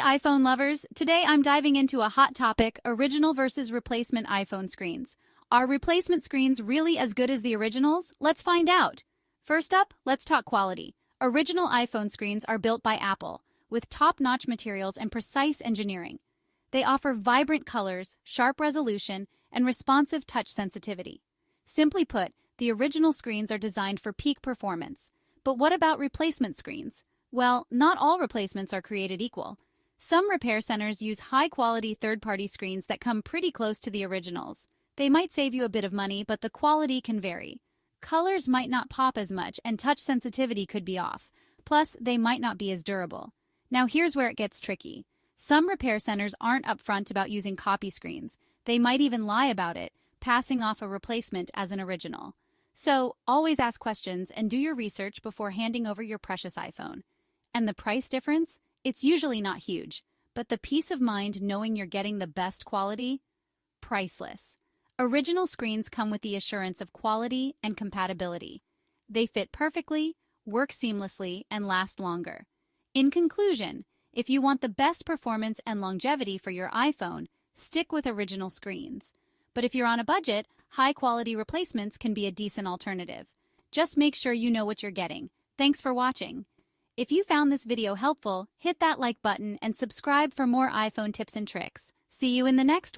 Hi, iPhone lovers. Today I'm diving into a hot topic, original versus replacement iPhone screens. Are replacement screens really as good as the originals? Let's find out. First up, let's talk quality. Original iPhone screens are built by Apple, with top-notch materials and precise engineering. They offer vibrant colors, sharp resolution, and responsive touch sensitivity. Simply put, the original screens are designed for peak performance. But what about replacement screens? Well, not all replacements are created equal. Some repair centers use high-quality third-party screens that come pretty close to the originals. They might save you a bit of money, but the quality can vary. Colors might not pop as much, and touch sensitivity could be off. Plus, they might not be as durable. Now here's where it gets tricky. Some repair centers aren't upfront about using copy screens. They might even lie about it, passing off a replacement as an original. So, always ask questions and do your research before handing over your precious iPhone. And the price difference? It's usually not huge, but the peace of mind knowing you're getting the best quality? Priceless. Original screens come with the assurance of quality and compatibility. They fit perfectly, work seamlessly, and last longer. In conclusion, if you want the best performance and longevity for your iPhone, stick with original screens. But if you're on a budget, high-quality replacements can be a decent alternative. Just make sure you know what you're getting. Thanks for watching. If you found this video helpful, hit that like button and subscribe for more iPhone tips and tricks. See you in the next one.